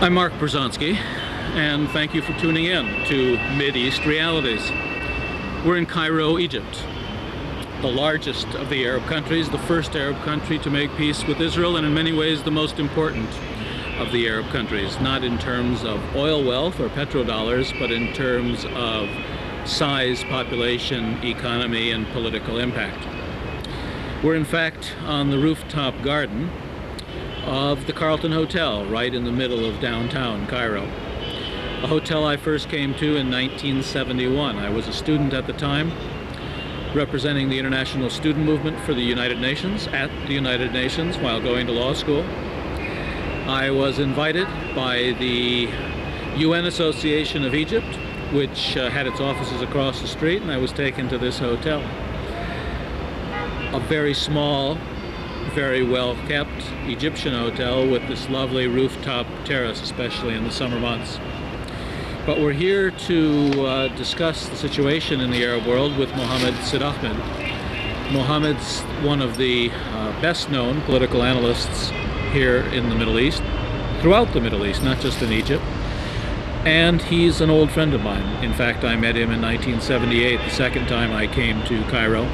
I'm Mark Bruzonsky, and thank you for tuning in to Mideast Realities. We're in Cairo, Egypt, the largest of the Arab countries, the first Arab country to make peace with Israel, and in many ways the most important of the Arab countries, not in terms of oil wealth or petrodollars, but in terms of size, population, economy, and political impact. We're in fact on the rooftop garden of the Carlton Hotel, right in the middle of downtown Cairo. A hotel I first came to in 1971. I was a student at the time, representing the international student movement for the United Nations at the United Nations while going to law school. I was invited by the UN Association of Egypt, which had its offices across the street, and I was taken to this hotel. A very small, very well-kept Egyptian hotel with this lovely rooftop terrace, especially in the summer months. But we're here to discuss the situation in the Arab world with Mohammed Sid-Ahmed. Mohammed's one of the best-known political analysts here in the Middle East, throughout the Middle East, not just in Egypt. And he's an old friend of mine. In fact, I met him in 1978, the second time I came to Cairo.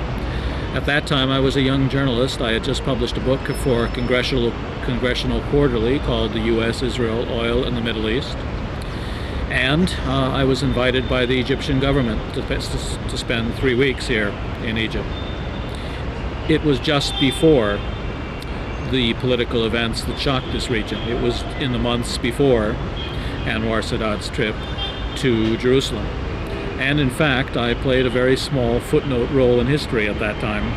At that time, I was a young journalist. I had just published a book for Congressional Quarterly called The U.S., Israel, Oil, and the Middle East. And I was invited by the Egyptian government to spend 3 weeks here in Egypt. It was just before the political events that shocked this region. It was in the months before Anwar Sadat's trip to Jerusalem. And in fact, I played a very small footnote role in history at that time.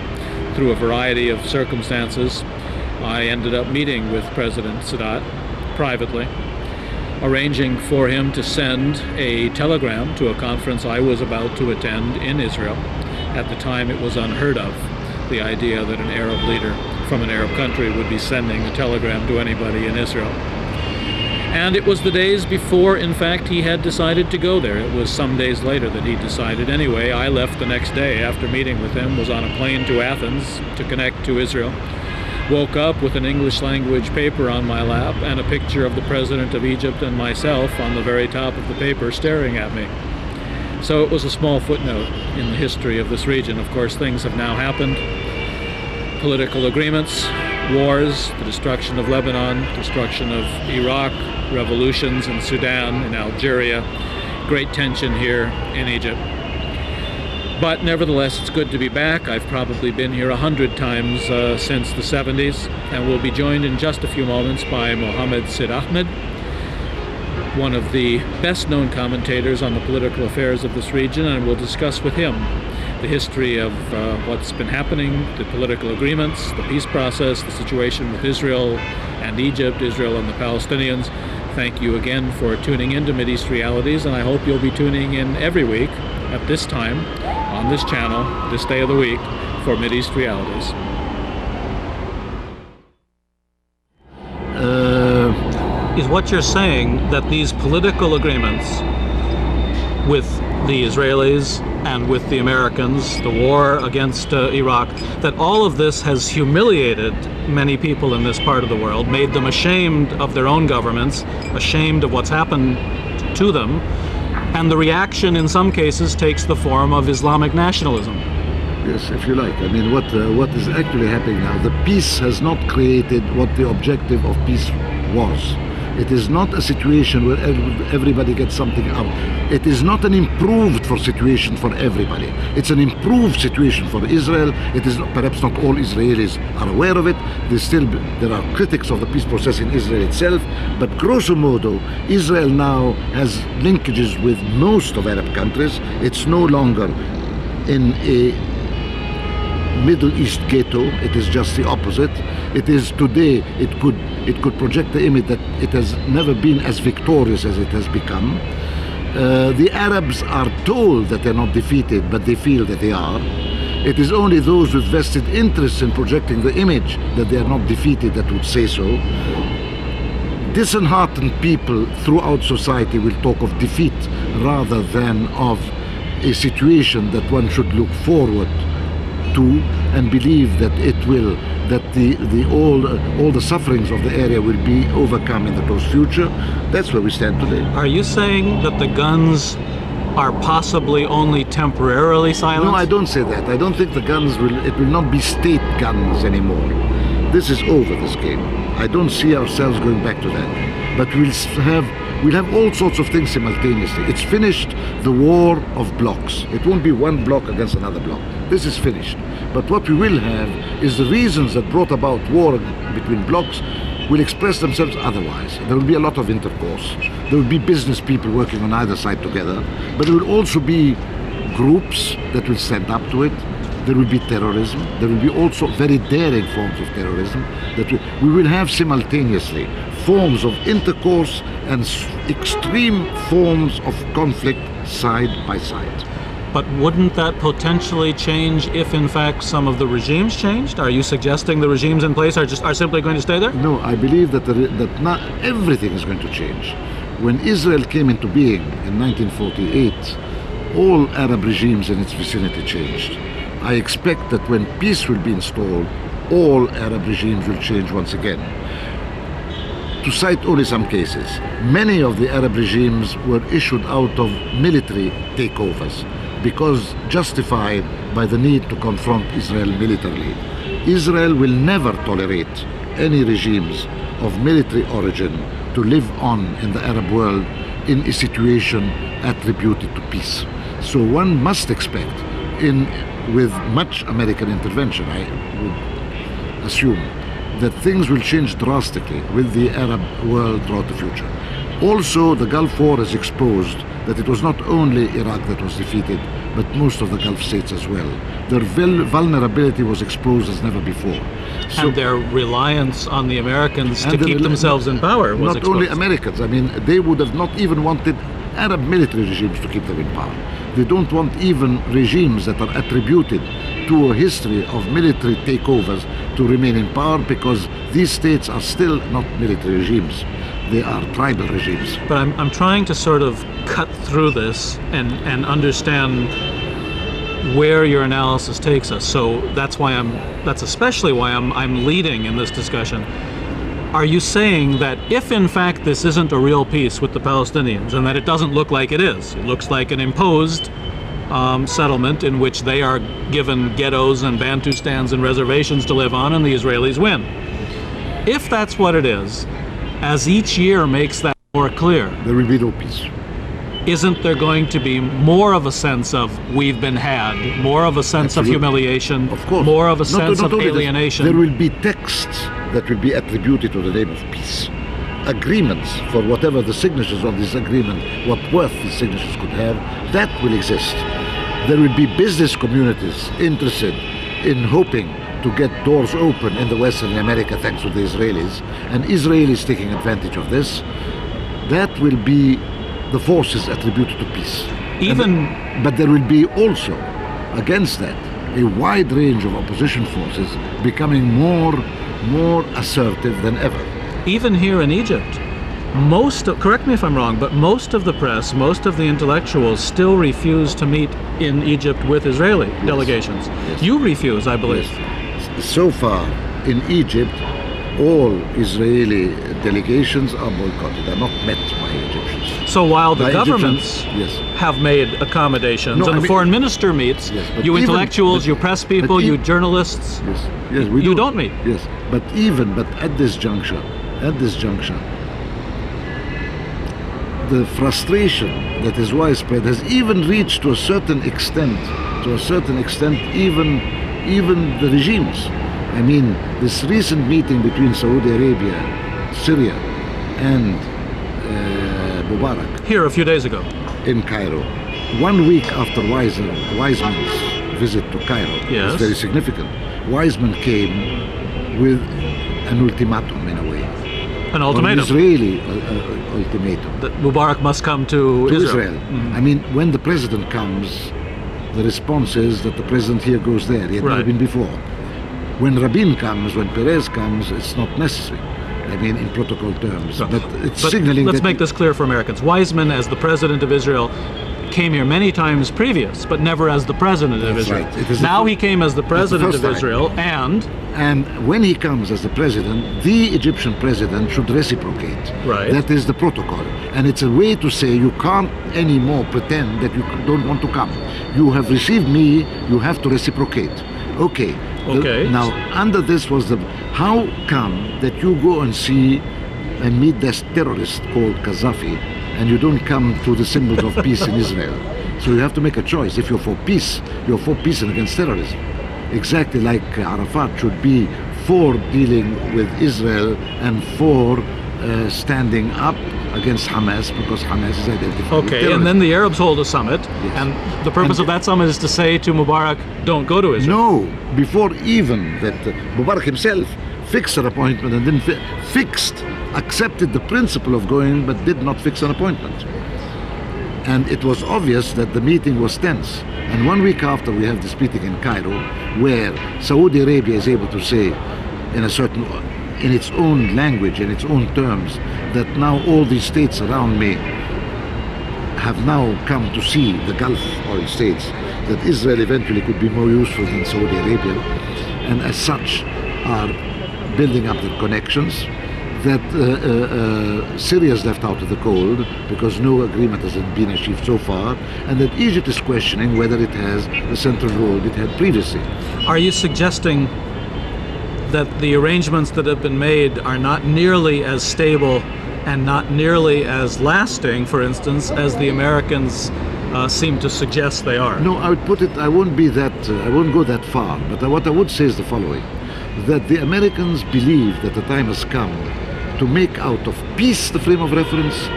Through a variety of circumstances, I ended up meeting with President Sadat privately, arranging for him to send a telegram to a conference I was about to attend in Israel. At the time, it was unheard of, the idea that an Arab leader from an Arab country would be sending a telegram to anybody in Israel. And it was the days before, in fact, he had decided to go there. It was some days later that he decided. Anyway, I left the next day after meeting with him, was on a plane to Athens to connect to Israel, woke up with an English language paper on my lap and a picture of the President of Egypt and myself on the very top of the paper staring at me. So it was a small footnote in the history of this region. Of course, things have now happened. Political agreements, wars, the destruction of Lebanon, destruction of Iraq, revolutions in Sudan, in Algeria, great tension here in Egypt. But nevertheless, it's good to be back. I've probably been here 100 times since the 70s, and we'll be joined in just a few moments by Mohammed Sid-Ahmed, one of the best-known commentators on the political affairs of this region, and we'll discuss with him the history of what's been happening, the political agreements, the peace process, the situation with Israel and Egypt, Israel and the Palestinians. Thank you again for tuning in to Mideast Realities, and I hope you'll be tuning in every week at this time on this channel, this day of the week, for Mideast Realities. Is what you're saying that these political agreements with the Israelis and with the Americans, the war against Iraq, that all of this has humiliated many people in this part of the world, made them ashamed of their own governments, ashamed of what's happened to them, and the reaction in some cases takes the form of Islamic nationalism. Yes, if you like. I mean, what is actually happening now, the peace has not created what the objective of peace was. It is not a situation where everybody gets something out. It is not an improved situation for everybody. It's an improved situation for Israel. It is perhaps not all Israelis are aware of it. There are critics of the peace process in Israel itself, but grosso modo, Israel now has linkages with most of Arab countries. It's no longer in a Middle East ghetto. It is just the opposite. It is today, it could project the image that it has never been as victorious as it has become. The Arabs are told that they're not defeated, but they feel that they are. It is only those with vested interests in projecting the image that they are not defeated that would say so. Disheartened people throughout society will talk of defeat rather than of a situation that one should look forward to and believe that it will that all the sufferings of the area will be overcome in the close future. That's where we stand today. Are you saying that the guns are possibly only temporarily silenced? No, I don't say that. I don't think the guns it will not be state guns anymore. This is over, this game. I don't see ourselves going back to that. But we'll have all sorts of things simultaneously. It's finished, the war of blocks. It won't be one block against another block. This is finished. But what we will have is the reasons that brought about war between blocks will express themselves otherwise. There will be a lot of intercourse. There will be business people working on either side together, but there will also be groups that will stand up to it. There will be terrorism. There will be also very daring forms of terrorism that we will have simultaneously forms of intercourse and extreme forms of conflict side by side. But wouldn't that potentially change if, in fact, some of the regimes changed? Are you suggesting the regimes in place are simply going to stay there? No, I believe that not everything is going to change. When Israel came into being in 1948, all Arab regimes in its vicinity changed. I expect that when peace will be installed, all Arab regimes will change once again. To cite only some cases, many of the Arab regimes were issued out of military takeovers, because justified by the need to confront Israel militarily. Israel will never tolerate any regimes of military origin to live on in the Arab world in a situation attributed to peace. So one must expect, with much American intervention, I would assume, that things will change drastically with the Arab world throughout the future. Also, the Gulf War has exposed that it was not only Iraq that was defeated, but most of the Gulf states as well. Their vulnerability was exposed as never before. So, and their reliance on the Americans to keep themselves in power was not exposed. Only Americans. I mean, they would have not even wanted Arab military regimes to keep them in power. They don't want even regimes that are attributed to a history of military takeovers to remain in power, because these states are still not military regimes. They are tribal regimes. But I'm trying to sort of cut through this and understand where your analysis takes us. So that's especially why I'm leading in this discussion. Are you saying that if in fact this isn't a real peace with the Palestinians, and that it doesn't look like it is, it looks like an imposed settlement in which they are given ghettos and Bantustans and reservations to live on, and the Israelis win? If that's what it is, as each year makes that more clear, there will be no peace. Isn't there going to be more of a sense of we've been had, more of a sense of humiliation, of course, more of a sense of alienation? There will be texts that will be attributed to the name of peace. Agreements for whatever the signatures of this agreement, what worth these signatures could have, that will exist. There will be business communities interested in hoping to get doors open in the Western America thanks to the Israelis, and Israelis taking advantage of this. That will be the forces attributed to peace. But there will be also, against that, a wide range of opposition forces becoming more assertive than ever. Even here in Egypt, correct me if I'm wrong, but most of the press, most of the intellectuals still refuse to meet in Egypt with Israeli delegations. Yes. You refuse, I believe. Yes. So far, in Egypt, all Israeli delegations are boycotted, are not met by Egyptians. So while the governments have made accommodations, and the foreign minister meets, you intellectuals, you press people, you journalists, you don't meet. Yes, but at this juncture, the frustration that is widespread has even reached to a certain extent, even the regimes. I mean, this recent meeting between Saudi Arabia, Syria, and Mubarak. Here a few days ago. In Cairo. 1 week after Weizmann's visit to Cairo. Yes. It's very significant. Weizmann came with an ultimatum in a way. An ultimatum? An Israeli ultimatum. That Mubarak must come to Israel. Mm-hmm. I mean, when the president comes, the response is that the president here goes there. He had never been before. When Rabin comes, when Perez comes, it's not necessary. I mean, in protocol terms. But it's signaling let's make this clear for Americans. Weizmann, as the president of Israel, came here many times previous, but never as the president of Israel. Right. It is now he came as the president of time. Israel, and when he comes as the president, the Egyptian president should reciprocate. Right. That is the protocol. And it's a way to say you can't anymore pretend that you don't want to come. You have received me, you have to reciprocate. Okay. Okay. Now, under this was how come that you go and see and meet this terrorist called Gaddafi, and you don't come to the symbols of peace in Israel? So you have to make a choice. If you're for peace and against terrorism. Exactly like Arafat should be for dealing with Israel and for standing up against Hamas, because Hamas is identified with terrorism. And then the Arabs hold a summit, Yes. and the purpose of that summit is to say to Mubarak, don't go to Israel. No, before even that, Mubarak himself fixed an appointment and then accepted the principle of going, but did not fix an appointment. And it was obvious that the meeting was tense. And 1 week after, we have this meeting in Cairo, where Saudi Arabia is able to say, in its own language, in its own terms, that now all these states around me have now come to see, the Gulf oil states, that Israel eventually could be more useful than Saudi Arabia, and as such are building up the connections. That Syria is left out of the cold because no agreement has been achieved so far, and that Egypt is questioning whether it has the central role it had previously. Are you suggesting that the arrangements that have been made are not nearly as stable and not nearly as lasting, for instance, as the Americans seem to suggest they are? No, I would put it, I won't go that far, but what I would say is the following, that the Americans believe that the time has come to make out of peace the frame of reference,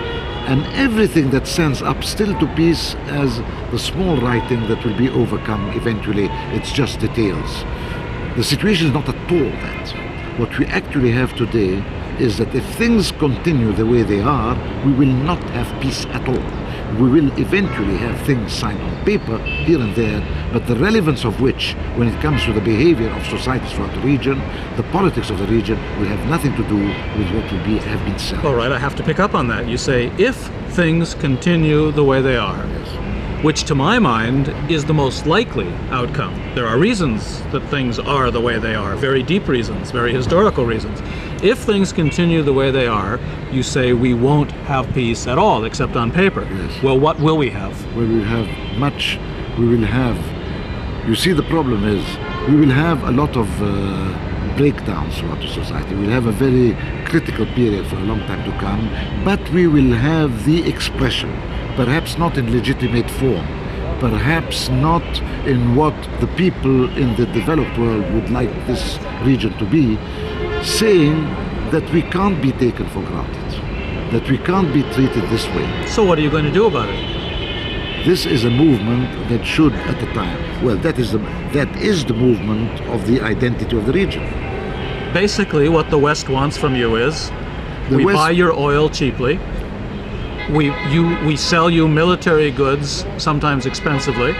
and everything that stands up still to peace as the small writing that will be overcome eventually. It's just details. The situation is not at all that. What we actually have today is that if things continue the way they are, we will not have peace at all. We will eventually have things signed on paper here and there, but the relevance of which, when it comes to the behavior of societies throughout the region, the politics of the region, will have nothing to do with what will have been said. All right, I have to pick up on that. You say, if things continue the way they are, which to my mind is the most likely outcome. There are reasons that things are the way they are, very deep reasons, very historical reasons. If things continue the way they are, you say we won't have peace at all, except on paper. Yes. Well, what will we have? We will have much, you see, the problem is, we will have a lot of breakdowns throughout the society. We'll have a very critical period for a long time to come, but we will have the expression, perhaps not in legitimate form, perhaps not in what the people in the developed world would like this region to be, saying that we can't be taken for granted, that we can't be treated this way. So what are you going to do about it? This is a movement that should, at the time, well, that is the movement of the identity of the region. Basically, what the West wants from you is, we buy your oil cheaply, we sell you military goods, sometimes expensively,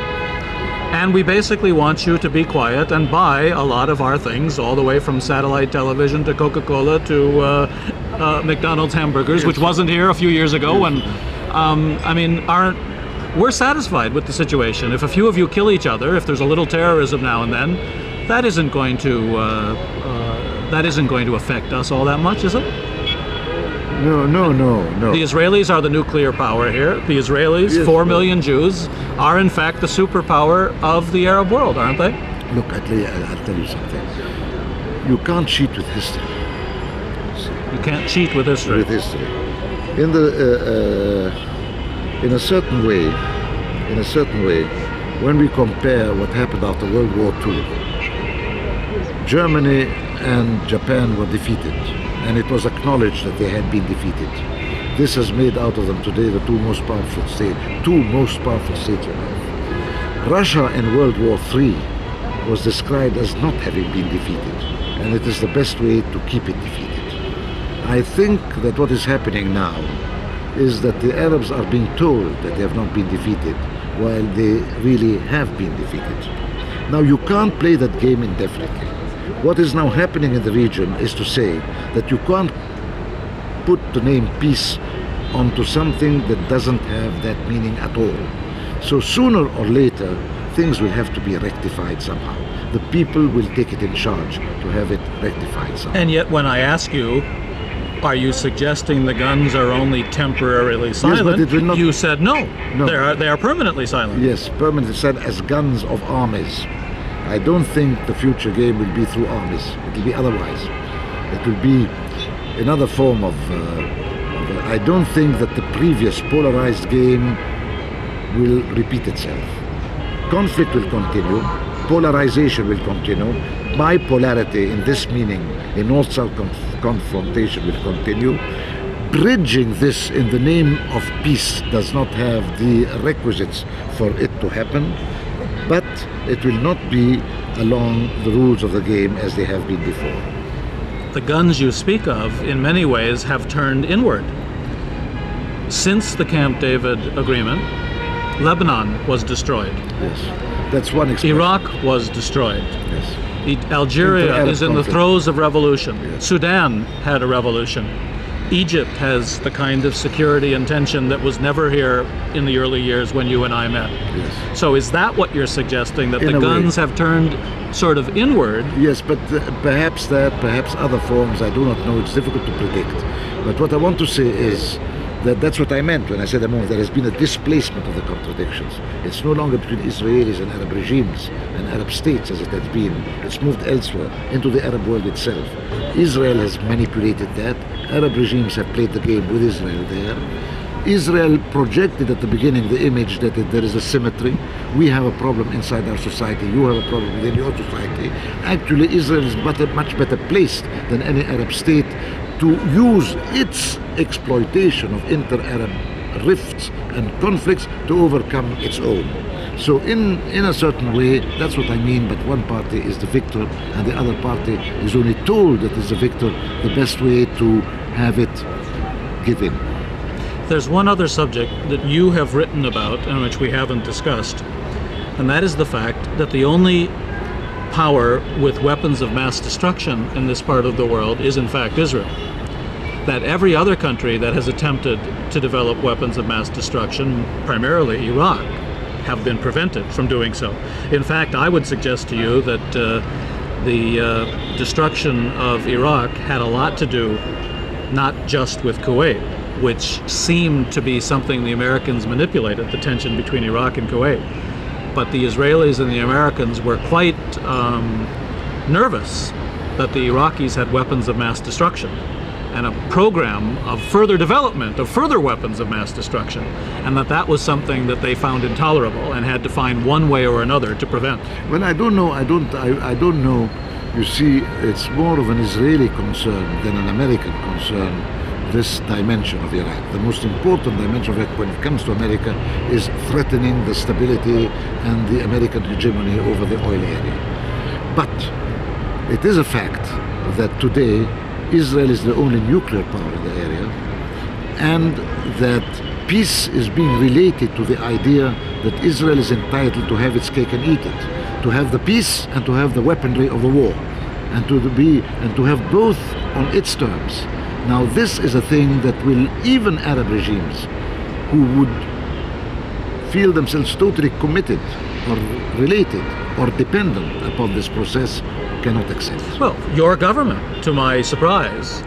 and we basically want you to be quiet and buy a lot of our things, all the way from satellite television to Coca-Cola to McDonald's hamburgers, which wasn't here a few years ago. When, we're satisfied with the situation. If a few of you kill each other, if there's a little terrorism now and then, that isn't going to affect us all that much, is it? No. The Israelis are the nuclear power here. The Israelis, yes, 4 million Jews, are in fact the superpower of the Arab world, aren't they? Look, I'll tell you something. You can't cheat with history. You can't cheat with history. With history. In a certain way, when we compare what happened after World War II, Germany and Japan were defeated, and it was acknowledged that they had been defeated. This has made out of them today the two most powerful states on earth. Russia in World War III was described as not having been defeated, and it is the best way to keep it defeated. I think that what is happening now is that the Arabs are being told that they have not been defeated, while they really have been defeated. Now, you can't play that game indefinitely. What is now happening in the region is to say that you can't put the name peace onto something that doesn't have that meaning at all. So sooner or later, things will have to be rectified somehow. The people will take it in charge to have it rectified somehow. And yet when I ask you, are you suggesting the guns are only temporarily silent? Yes, but it will not... You said no. No. They are permanently silent. Yes, permanently silent as guns of armies. I don't think the future game will be through armies. It will be otherwise. It will be another form of... I don't think that the previous polarized game will repeat itself. Conflict will continue. Polarization will continue. Bipolarity in this meaning, a north-south confrontation will continue. Bridging this in the name of peace does not have the requisites for it to happen, but it will not be along the rules of the game as they have been before. The guns you speak of, in many ways, have turned inward. Since the Camp David agreement, Lebanon was destroyed. Yes, that's one expression. Iraq was destroyed. Yes. Algeria is in the throes of revolution. Yes. Sudan had a revolution. Egypt has the kind of security and tension that was never here in the early years when you and I met. Yes. So is that what you're suggesting, that In the a guns way. have turned sort of inward? Yes, but perhaps that, perhaps other forms, I do not know, it's difficult to predict. But what I want to say is that that's what I meant when I said a moment, there has been a displacement of the contradictions. It's no longer between Israelis and Arab regimes and Arab states as it has been. It's moved elsewhere, into the Arab world itself. Israel has manipulated that. Arab regimes have played the game with Israel there. Israel projected at the beginning the image that there is a symmetry. We have a problem inside our society, you have a problem within your society. Actually, Israel is much better placed than any Arab state to use its exploitation of inter-Arab rifts and conflicts to overcome its own. So in a certain way, that's what I mean, but one party is the victor and the other party is only told that it's the victor, the best way to have it give in. There's one other subject that you have written about and which we haven't discussed, and that is the fact that the only power with weapons of mass destruction in this part of the world is in fact Israel. That every other country that has attempted to develop weapons of mass destruction, primarily Iraq, have been prevented from doing so. In fact, I would suggest to you that the destruction of Iraq had a lot to do not just with Kuwait, which seemed to be something the Americans manipulated, the tension between Iraq and Kuwait. But the Israelis and the Americans were quite nervous that the Iraqis had weapons of mass destruction and a program of further development of further weapons of mass destruction, and that was something that they found intolerable and had to find one way or another to prevent. Well, I don't know. I don't know. You see, it's more of an Israeli concern than an American concern, this dimension of Iraq. The most important dimension of Iraq when it comes to America is threatening the stability and the American hegemony over the oil area. But it is a fact that today Israel is the only nuclear power in the area, and that peace is being related to the idea that Israel is entitled to have its cake and eat it, to have the peace and to have the weaponry of the war, and to have both on its terms. Now this is a thing that will even Arab regimes who would feel themselves totally committed or related or dependent upon this process cannot accept. Well, your government, to my surprise,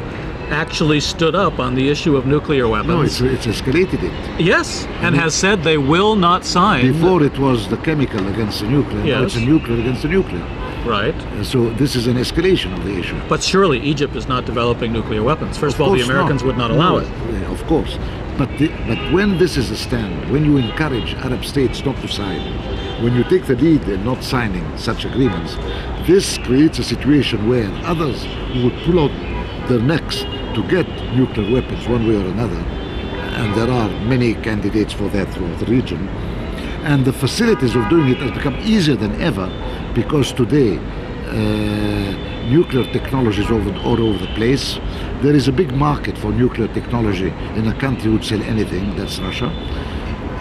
actually stood up on the issue of nuclear weapons. No, it's escalated it. Yes, and has said they will not sign. Before it was the chemical against the nuclear, yes. Now it's the nuclear against the nuclear. Right. So this is an escalation of the issue. But surely Egypt is not developing nuclear weapons. First of all, the Americans would not allow it. Of course. But when this is a stand, when you encourage Arab states not to sign, when you take the lead in not signing such agreements, this creates a situation where others who would pull out their necks to get nuclear weapons one way or another, and there are many candidates for that throughout the region, and the facilities of doing it has become easier than ever because today nuclear technology is all over the place. There is a big market for nuclear technology in a country who would sell anything, that's Russia,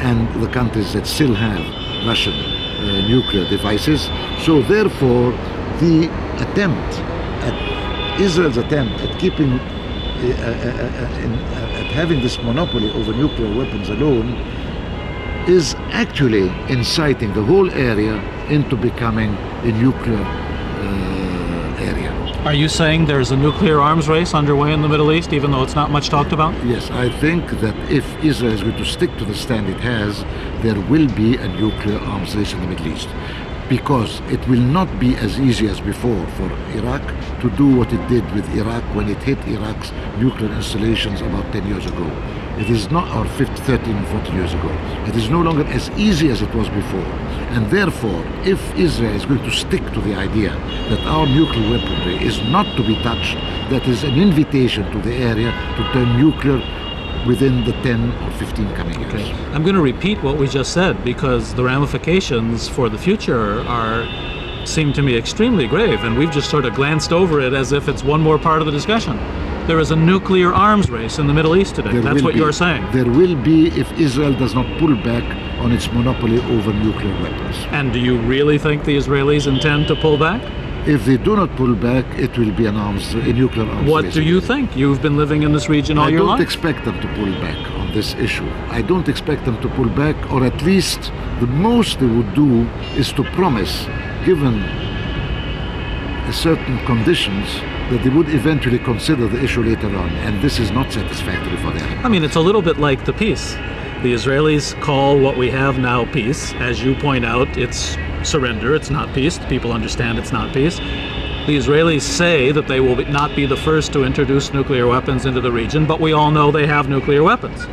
and the countries that still have Russian nuclear devices. So therefore, the attempt at Israel's attempt at keeping at having this monopoly over nuclear weapons alone is actually inciting the whole area into becoming a nuclear area. Are you saying there's a nuclear arms race underway in the Middle East, even though it's not much talked about? Yes, I think that if Israel is going to stick to the stand it has, there will be a nuclear arms race in the Middle East. Because it will not be as easy as before for Iraq to do what it did with Iraq when it hit Iraq's nuclear installations about 10 years ago. It is not, or 13 and 14 years ago. It is no longer as easy as it was before. And therefore, if Israel is going to stick to the idea that our nuclear weaponry is not to be touched, that is an invitation to the area to turn nuclear within the 10 or 15 coming years. Okay. I'm going to repeat what we just said because the ramifications for the future seem to me extremely grave, and we've just sort of glanced over it as if it's one more part of the discussion. There is a nuclear arms race in the Middle East today. That's what you're saying. There will be if Israel does not pull back on its monopoly over nuclear weapons. And do you really think the Israelis intend to pull back? If they do not pull back, it will be a nuclear arms race. What do you think? You've been living in this region all your life. I don't expect them to pull back on this issue. I don't expect them to pull back, or at least the most they would do is to promise, given certain conditions, that they would eventually consider the issue later on, and this is not satisfactory for them. I mean, it's a little bit like the peace. The Israelis call what we have now peace. As you point out, it's surrender, it's not peace. People understand it's not peace. The Israelis say that they will not be the first to introduce nuclear weapons into the region, but we all know they have nuclear weapons.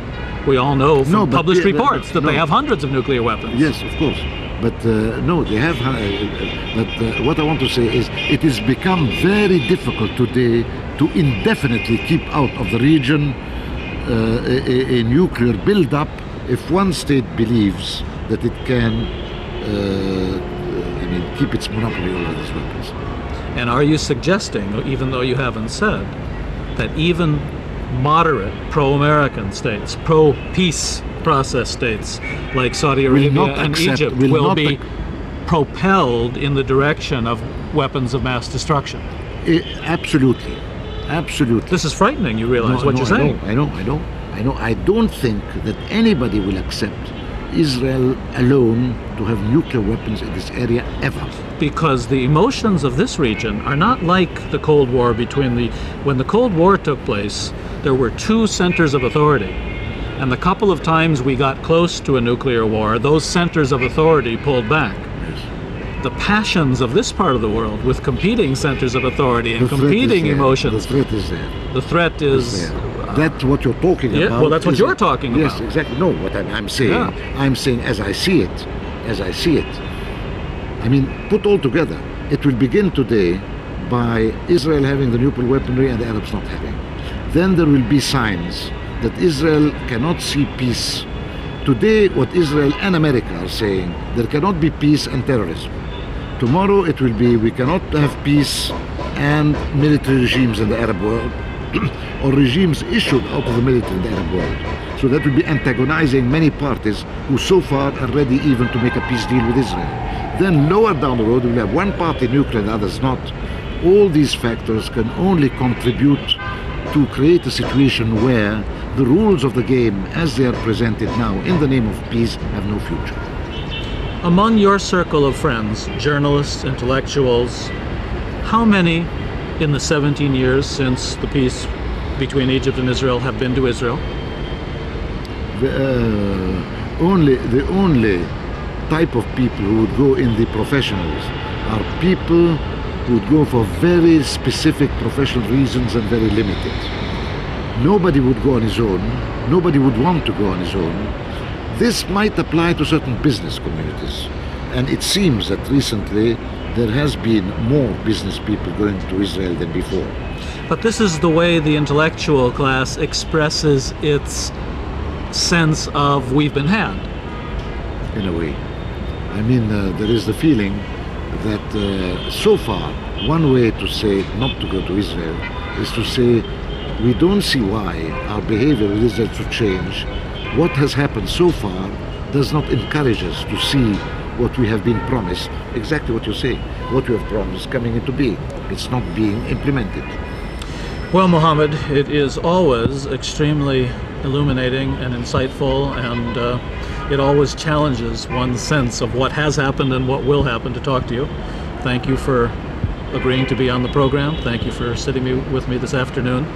We all know from published reports that they have hundreds of nuclear weapons. Yes, of course. But no, they have. But what I want to say is it has become very difficult today to indefinitely keep out of the region a nuclear build-up if one state believes that it can keep its monopoly over these weapons. And are you suggesting, even though you haven't said, that even moderate pro-American states, pro-peace process states like Saudi Arabia and Egypt will be propelled in the direction of weapons of mass destruction? Absolutely. Absolutely. This is frightening, you realize what you're saying. I know. I don't think that anybody will accept Israel alone to have nuclear weapons in this area ever. Because the emotions of this region are not like the Cold War when the Cold War took place, there were two centers of authority. And the couple of times we got close to a nuclear war, those centers of authority pulled back. Yes. The passions of this part of the world with competing centers of authority and competing emotions. The threat is there. The threat is... That's what you're talking about. Well, that's what you're talking about. Yes, exactly. No, what I'm saying, I'm saying as I see it. I mean, put all together, it will begin today by Israel having the nuclear weaponry and the Arabs not having. Then there will be signs that Israel cannot see peace. Today, what Israel and America are saying, there cannot be peace and terrorism. Tomorrow it will be, we cannot have peace and military regimes in the Arab world, or regimes issued out of the military in the Arab world. So that will be antagonizing many parties who so far are ready even to make a peace deal with Israel. Then lower down the road, we'll have one party nuclear and others not. All these factors can only contribute to create a situation where the rules of the game as they are presented now in the name of peace have no future. Among your circle of friends, journalists, intellectuals, how many in the 17 years since the peace between Egypt and Israel have been to Israel? The only type of people who would go in the professionals are people who would go for very specific professional reasons and very limited. Nobody would go on his own. Nobody would want to go on his own. This might apply to certain business communities. And it seems that recently there has been more business people going to Israel than before. But this is the way the intellectual class expresses its sense of we've been had. In a way. I mean, there is the feeling that so far, one way to say not to go to Israel is to say we don't see why our behavior with Israel should change. What has happened so far does not encourage us to see what we have been promised, exactly what you're saying, what we have promised coming into being. It's not being implemented. Well, Mohammed, it is always extremely illuminating and insightful and it always challenges one's sense of what has happened and what will happen to talk to you. Thank you for agreeing to be on the program. Thank you for sitting with me this afternoon.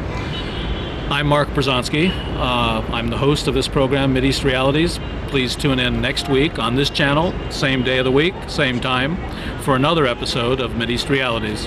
I'm Mark Bruzonsky. I'm the host of this program, Mideast Realities. Please tune in next week on this channel, same day of the week, same time, for another episode of Mideast Realities.